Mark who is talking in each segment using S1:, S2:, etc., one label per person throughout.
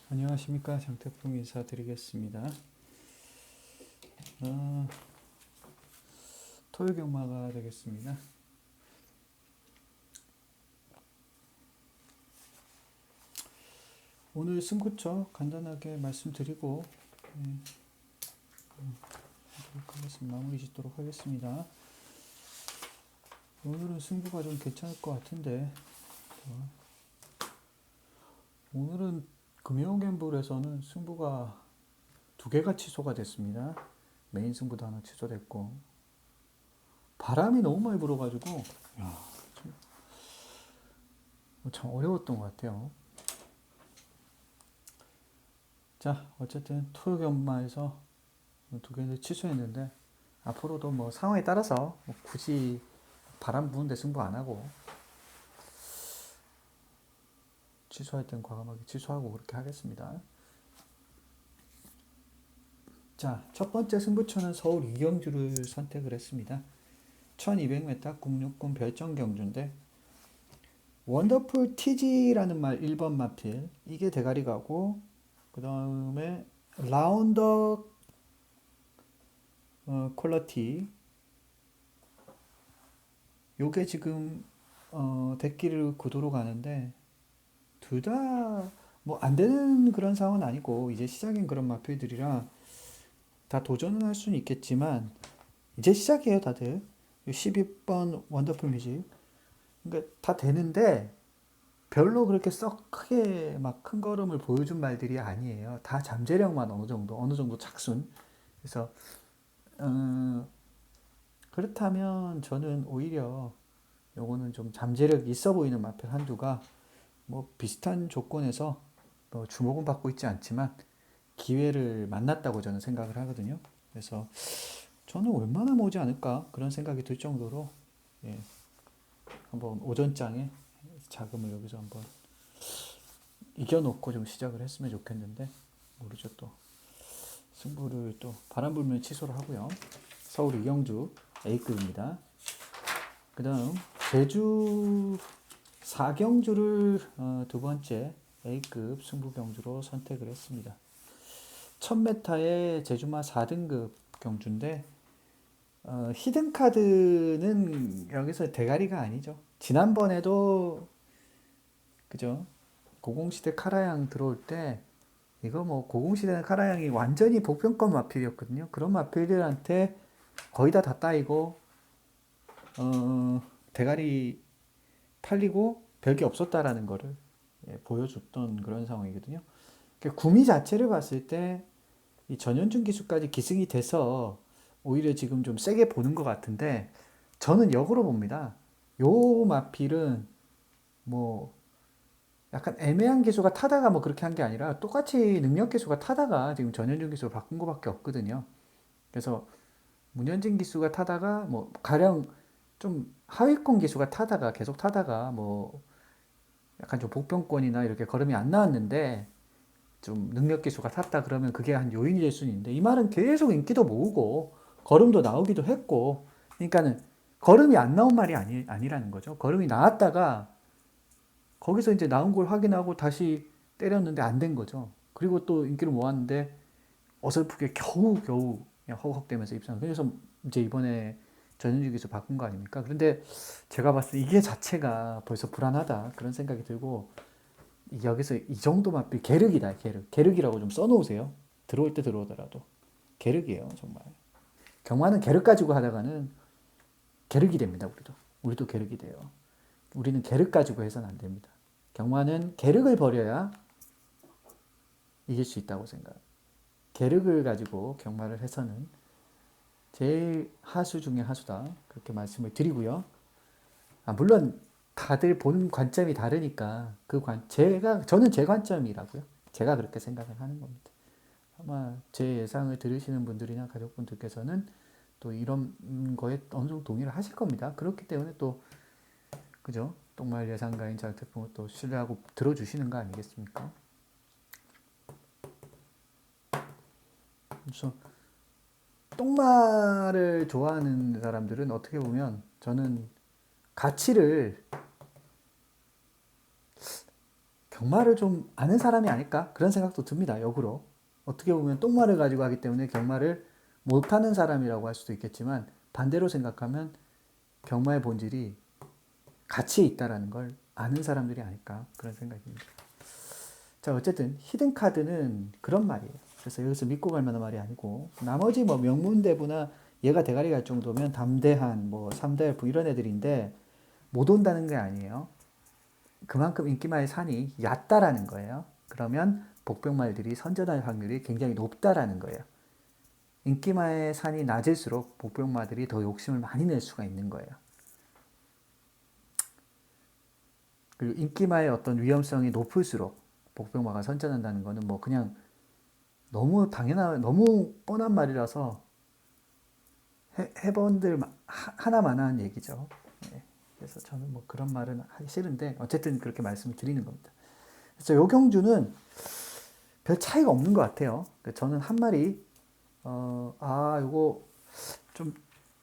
S1: 안녕하십니까. 장태풍 인사드리겠습니다. 어, 토요 경마가 되겠습니다. 오늘 승부처 간단하게 말씀드리고 마무리 짓도록 하겠습니다. 오늘은 승부가 좀 괜찮을 것 같은데 오늘은 금요gam블에서는 승부가 두 개가 취소가 됐습니다. 메인 승부도 하나 취소됐고 바람이 너무 많이 불어가지고 참 어려웠던 것 같아요. 자, 어쨌든 토요경마에서 두 개를 취소했는데 앞으로도 뭐 상황에 따라서 뭐 굳이 바람 부는데 승부 안 하고 취소할 땐 과감하게 취소하고 그렇게 하겠습니다. 자, 첫 번째 승부처는 서울 이경주를 선택을 했습니다. 1200m 국육군 별정 경주인데 원더풀 TG라는 말 1번 마필 이게 대가리 가고 그 다음에 라운더 퀄러티 요게 지금 대기를 구도로 가는데 둘 다 뭐 안 되는 그런 상황은 아니고 이제 시작인 그런 마필들이라 다 도전은 할 수는 있겠지만 이제 시작이에요 다들. 12번 원더풀 뮤직 그러니까 다 되는데 별로 그렇게 썩 크게 막 큰 걸음을 보여준 말들이 아니에요. 다 잠재력만 어느 정도 착순. 그래서 음, 그렇다면 저는 오히려 요거는 좀 잠재력 있어 보이는 마필 한두가 뭐 비슷한 조건에서 뭐 주목은 받고 있지 않지만 기회를 만났다고 저는 생각을 하거든요. 그래서 저는 웬만하면 오지 않을까 그런 생각이 들 정도로 예, 한번 오전장에 자금을 여기서 한번 이겨놓고 좀 시작을 했으면 좋겠는데 모르죠. 또 승부를 또 바람 불면 취소를 하고요. 서울 이경주 A급입니다. 그 다음 제주 사경주를 두 번째 A급 승부 경주로 선택을 했습니다. 1000m의 제주마 4등급 경주인데 히든 카드는 여기서 대가리가 아니죠. 지난번에도 그죠? 고공시대 카라양 들어올 때 이거 뭐 고공시대는 카라양이 완전히 복병권 마필이었거든요. 그런 마필들한테 거의 다 따이고 대가리 팔리고 별게 없었다라는 거를 보여줬던 그런 상황이거든요. 그러니까 구미 자체를 봤을 때 이 전현준 기수까지 기승이 돼서 오히려 지금 좀 세게 보는 것 같은데 저는 역으로 봅니다. 요 마필은 뭐 약간 애매한 기수가 타다가 뭐 그렇게 한 게 아니라 똑같이 능력 기수가 타다가 지금 전현준 기수로 바꾼 것밖에 없거든요. 그래서 문현진 기수가 타다가 뭐 가령 좀 하위권 기수가 타다가 계속 타다가 뭐 약간 좀 복병권이나 이렇게 걸음이 안 나왔는데 좀 능력 기수가 탔다 그러면 그게 한 요인이 될 수는 있는데 이 말은 계속 인기도 모으고 걸음도 나오기도 했고 그러니까는 걸음이 안 나온 말이 아니라는 거죠. 걸음이 나왔다가 거기서 이제 나온 걸 확인하고 다시 때렸는데 안 된 거죠. 그리고 또 인기를 모았는데 어설프게 겨우겨우 그냥 허걱대면서 입상. 그래서 이제 이번에 전현직에서 바꾼 거 아닙니까? 그런데 제가 봤을 때 이게 자체가 벌써 불안하다 그런 생각이 들고 여기서 이 정도만 계륵이다 계륵. 계륵이라고 좀 써놓으세요. 들어올 때 들어오더라도 계륵이에요 정말. 경마는 계륵 가지고 하다가는 계륵이 됩니다 우리도 계륵이 돼요. 우리는 계륵 가지고 해서는 안 됩니다. 경마는 계륵을 버려야 이길 수 있다고 생각. 계륵을 가지고 경마를 해서는 제일 하수 중에 하수다. 그렇게 말씀을 드리고요. 물론 다들 보는 관점이 다르니까 저는 제 관점이라고요. 제가 그렇게 생각을 하는 겁니다. 아마 제 예상을 들으시는 분들이나 가족분들께서는 또 이런 거에 어느 정도 동의를 하실 겁니다. 그렇기 때문에 또 그죠? 똥말 예상가인 장태풍을 또 신뢰하고 들어주시는 거 아니겠습니까? 그래서 똥말을 좋아하는 사람들은 어떻게 보면 저는 가치를 경마를 좀 아는 사람이 아닐까? 그런 생각도 듭니다. 역으로. 어떻게 보면 똥말을 가지고 하기 때문에 경마를 못하는 사람이라고 할 수도 있겠지만 반대로 생각하면 경마의 본질이 가치에 있다라는 걸 아는 사람들이 아닐까? 그런 생각입니다. 자, 어쨌든 히든 카드는 그런 말이에요. 그래서 여기서 믿고 갈 만한 말이 아니고 나머지 뭐 명문대부나 얘가 대가리 갈 정도면 담대한 뭐 삼대el프 이런 애들인데 못 온다는 게 아니에요. 그만큼 인기마의 산이 얕다라는 거예요. 그러면 복병말들이 선전할 확률이 굉장히 높다라는 거예요. 인기마의 산이 낮을수록 복병마들이 더 욕심을 많이 낼 수가 있는 거예요. 그리고 인기마의 어떤 위험성이 높을수록 복병마가 선전한다는 거는 뭐 그냥 너무 당연한, 너무 뻔한 말이라서 해본들 하나만한 얘기죠. 네. 그래서 저는 뭐 그런 말은 하기 싫은데 어쨌든 그렇게 말씀을 드리는 겁니다. 그래서 요 경주는 별 차이가 없는 것 같아요. 저는 한 마리 요거 좀,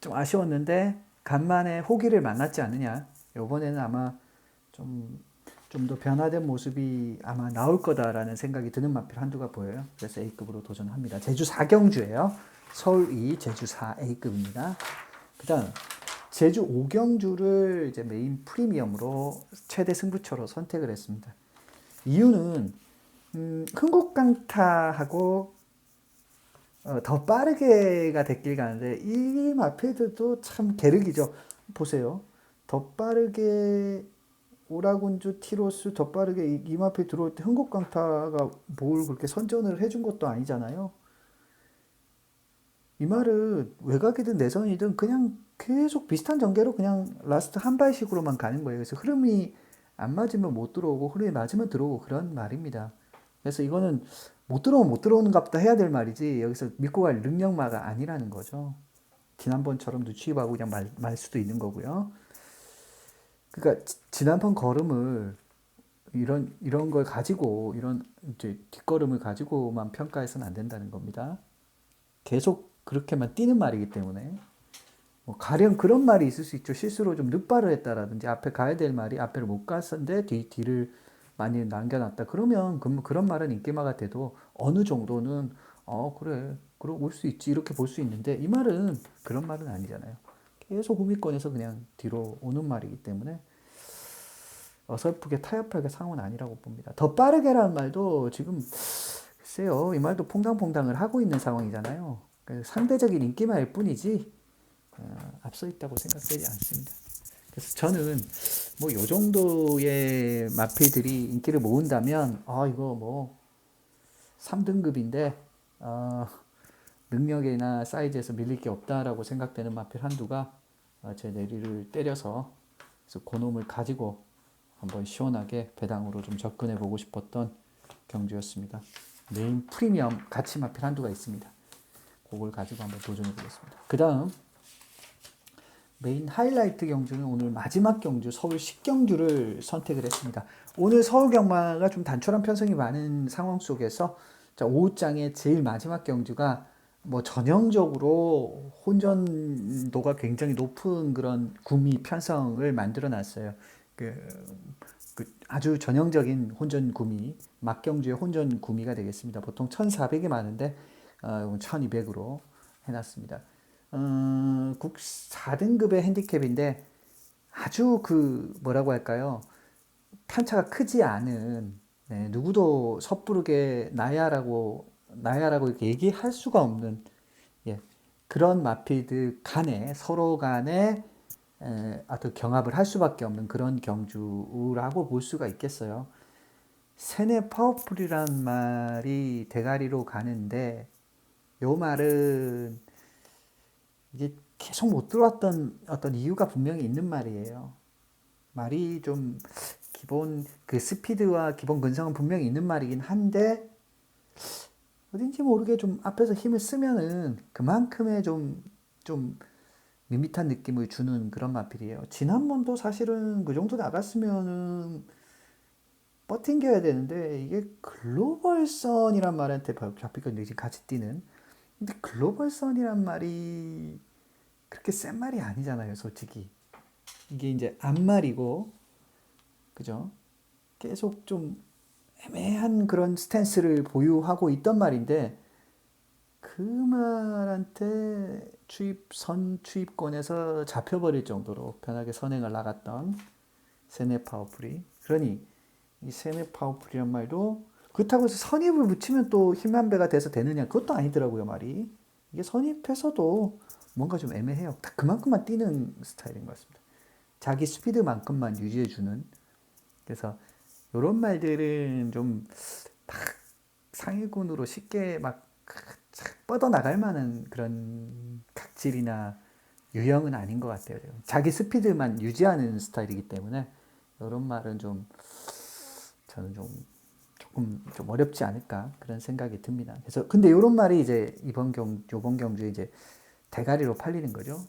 S1: 좀 아쉬웠는데 간만에 호기를 만났지 않느냐. 요번에는 아마 좀 더 변화된 모습이 아마 나올 거다라는 생각이 드는 마필 한두가 보여요. 그래서 A급으로 도전합니다. 제주 4경주예요. 서울 2, 제주 4 A급입니다. 그 다음 제주 5경주를 이제 메인 프리미엄으로 최대 승부처로 선택을 했습니다. 이유는 흥국강타하고 더 빠르게가 됐길 가는데 이 마필들도 참 계륵이죠. 보세요. 더 빠르게 오라군주 티로스 더 빠르게 이 마필 들어올 때 흥국강타가 뭘 그렇게 선전을 해준 것도 아니잖아요. 이 말은 외곽이든 내선이든 그냥 계속 비슷한 전개로 그냥 라스트 한 발씩으로만 가는 거예요. 그래서 흐름이 안 맞으면 못 들어오고 흐름이 맞으면 들어오고 그런 말입니다. 그래서 이거는 못 들어오면 못 들어오는 값다 해야 될 말이지 여기서 믿고 갈 능력마가 아니라는 거죠. 지난번처럼 누추입하고 그냥 말 수도 있는 거고요. 그러니까 지난번 걸음을 이런 걸 가지고 이런 이제 뒷걸음을 가지고만 평가해서는 안 된다는 겁니다. 계속 그렇게만 뛰는 말이기 때문에 뭐 가령 그런 말이 있을 수 있죠. 실수로 좀 늦발을 했다라든지 앞에 가야 될 말이 앞에를 못 갔었는데 뒤를 많이 남겨놨다. 그러면 그런 말은 인기마가 돼도 어느 정도는 그래 그럼 올 수 있지 이렇게 볼 수 있는데 이 말은 그런 말은 아니잖아요. 계속 후미권에서 그냥 뒤로 오는 말이기 때문에 어설프게 타협할 게 상황은 아니라고 봅니다. 더 빠르게라는 말도 지금 글쎄요 이 말도 퐁당퐁당을 하고 있는 상황이잖아요. 상대적인 인기마일 뿐이지 앞서 있다고 생각되지 않습니다. 그래서 저는 뭐 요 정도의 마필들이 인기를 모은다면 이거 뭐 3등급인데 능력이나 사이즈에서 밀릴 게 없다라고 생각되는 마필 한두가 제 내리를 때려서 그래서 그놈을 가지고 한번 시원하게 배당으로 좀 접근해 보고 싶었던 경주였습니다. 메인 프리미엄 가치 마필 한두가 있습니다. 그걸 가지고 한번 도전해 보겠습니다. 그 다음 메인 하이라이트 경주는 오늘 마지막 경주 서울 10경주를 선택을 했습니다. 오늘 서울 경마가 좀 단촐한 편성이 많은 상황 속에서 자, 5장의 제일 마지막 경주가 뭐 전형적으로 혼전도가 굉장히 높은 그런 구미 편성을 만들어 놨어요. 그 아주 전형적인 혼전 구미, 막경주의 혼전 구미가 되겠습니다. 보통 1,400이 많은데 1,200으로 해놨습니다. 국 4등급의 핸디캡인데 아주 뭐라고 할까요? 편차가 크지 않은 누구도 섣부르게 나야라고 이렇게 얘기할 수가 없는 그런 마필들 간에 서로 간에 어떤 경합을 할 수밖에 없는 그런 경주라고 볼 수가 있겠어요. 세네 파워풀이란 말이 대가리로 가는데 요 말은 이게 계속 못 들어왔던 어떤 이유가 분명히 있는 말이에요. 말이 좀 기본 그 스피드와 기본 근성은 분명히 있는 말이긴 한데 어딘지 모르게 좀 앞에서 힘을 쓰면은 그만큼의 좀 밋밋한 느낌을 주는 그런 마필이에요. 지난번도 사실은 그 정도 나갔으면은 버팅겨야 되는데 이게 글로벌선이란 말한테 잡히거든요. 지금 같이 뛰는. 근데 글로벌선이란 말이 그렇게 센 말이 아니잖아요, 솔직히. 이게 이제 앞말이고, 그죠? 계속 좀 애매한 그런 스탠스를 보유하고 있던 말인데 그 말한테 선취입권에서 잡혀버릴 정도로 편하게 선행을 나갔던 세네 파워풀이. 그러니 이 세네 파워풀이란 말도 그렇다고 해서 선입을 붙이면 또 힘한 배가 돼서 되느냐, 그것도 아니더라고요 말이. 이게 선입해서도 뭔가 좀 애매해요. 딱 그만큼만 뛰는 스타일인 것 같습니다. 자기 스피드만큼만 유지해주는. 그래서 이런 말들은 좀 막 상위군으로 쉽게 막 뻗어나갈 만한 그런 각질이나 유형은 아닌 것 같아요. 자기 스피드만 유지하는 스타일이기 때문에 이런 말은 좀 저는 조금 좀 어렵지 않을까 그런 생각이 듭니다. 그래서 근데 이런 말이 이제 요번 경주에 이제 대가리로 팔리는 거죠.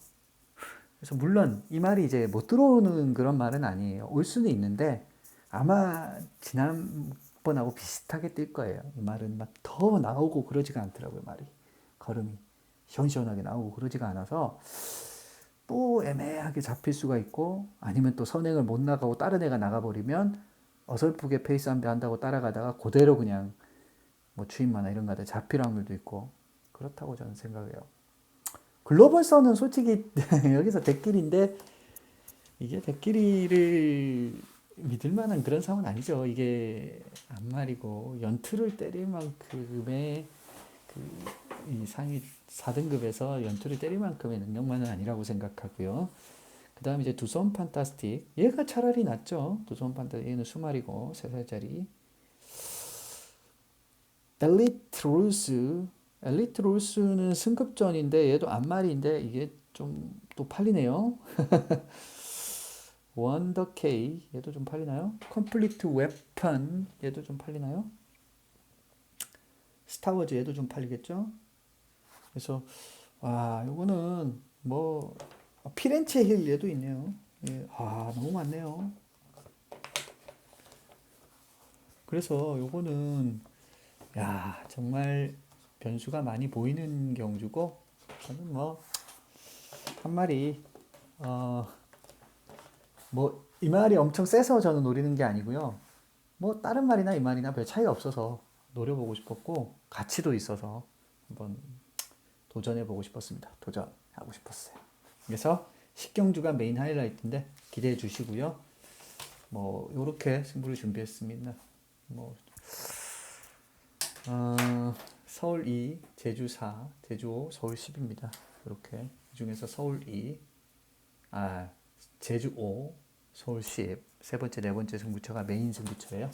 S1: 그래서 물론 이 말이 이제 못 들어오는 그런 말은 아니에요. 올 수는 있는데 아마 지난번하고 비슷하게 뛸 거예요. 이 말은 막 더 나오고 그러지가 않더라고요, 말이. 걸음이 시원시원하게 나오고 그러지가 않아서 또 애매하게 잡힐 수가 있고 아니면 또 선행을 못 나가고 다른 애가 나가버리면 어설프게 페이스 한 배 한다고 따라가다가 그대로 그냥 뭐 추임마나 이런 거 하다 잡힐 확률도 있고 그렇다고 저는 생각해요. 글로벌선은 솔직히 여기서 대길인데 이게 대길이를 믿을 만한 그런 상황은 아니죠. 이게 앞말이고 연투를 때릴 만큼의 이 상위 4등급에서 연투를 때릴 만큼의 능력만은 아니라고 생각하고요. 그 다음에 이제 두손 판타스틱. 얘가 차라리 낫죠. 두손 판타스틱. 얘는 수말이고 3살짜리. 엘리트 롤스. 엘리트 롤스는 승급전인데 얘도 앞말인데 이게 좀 또 팔리네요. 원더 K 얘도 좀 팔리나요? 컴플리트 웨펀 얘도 좀 팔리나요? 스타워즈 얘도 좀 팔리겠죠? 그래서 와 요거는 뭐 피렌체 힐 얘도 있네요. 예, 아 너무 많네요. 그래서 요거는 야 정말 변수가 많이 보이는 경주고 저는 뭐 한 마리 뭐 이 말이 엄청 세서 저는 노리는 게 아니고요. 뭐 다른 말이나 이 말이나 별 차이가 없어서 노려보고 싶었고 가치도 있어서 한번 도전해보고 싶었습니다. 도전하고 싶었어요. 그래서 10경주가 메인 하이라이트인데 기대해 주시고요. 뭐 요렇게 승부를 준비했습니다. 뭐 서울 2, 제주 4, 제주 5, 서울 10입니다. 이렇게 이 중에서 서울 2, 제주 5, 서울 10, 세 번째, 네 번째 승부처가 메인 승부처예요.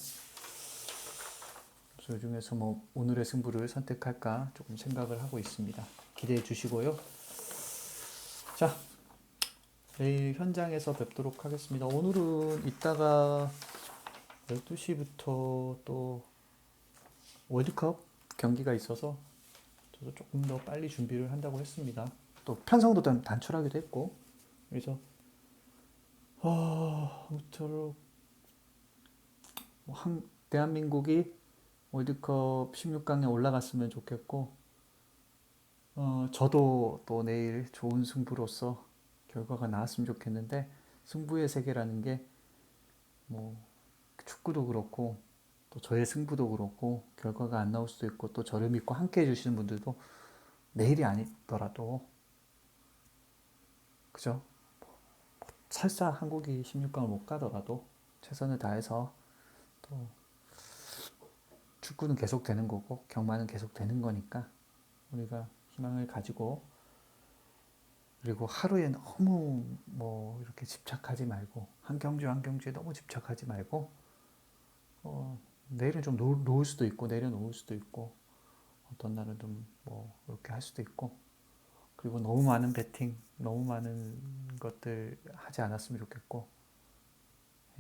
S1: 그래서 이 중에서 뭐 오늘의 승부를 선택할까 조금 생각을 하고 있습니다. 기대해 주시고요. 자, 내일 현장에서 뵙도록 하겠습니다. 오늘은 이따가 12시부터 또 월드컵 경기가 있어서 저도 조금 더 빨리 준비를 한다고 했습니다. 또 편성도 단축하기도 했고 그래서 아무쪼록 대한민국이 월드컵 16강에 올라갔으면 좋겠고 저도 또 내일 좋은 승부로서 결과가 나왔으면 좋겠는데 승부의 세계라는 게 뭐 축구도 그렇고 또 저의 승부도 그렇고 결과가 안 나올 수도 있고 또 저를 믿고 함께 해주시는 분들도 내일이 아니더라도 그죠? 설사 한국이 16강을 못 가더라도 최선을 다해서 또 축구는 계속 되는 거고 경마는 계속 되는 거니까 우리가 희망을 가지고 그리고 하루에 너무 뭐 이렇게 집착하지 말고 한 경주 한 경주에 너무 집착하지 말고 내일은 좀 놓을 수도 있고 내려놓을 수도 있고 어떤 날은 좀 뭐 이렇게 할 수도 있고 그리고 너무 많은 베팅 너무 많은 것들 하지 않았으면 좋겠고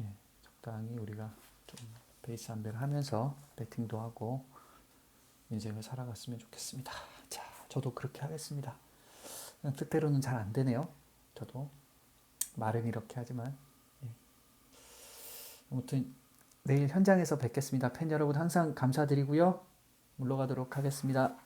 S1: 예, 적당히 우리가 좀 베이스 안배를 하면서 베팅도 하고 인생을 살아갔으면 좋겠습니다. 자, 저도 그렇게 하겠습니다. 뜻대로는 잘 안 되네요. 저도 말은 이렇게 하지만 예. 아무튼 내일 현장에서 뵙겠습니다. 팬 여러분 항상 감사드리고요. 물러가도록 하겠습니다.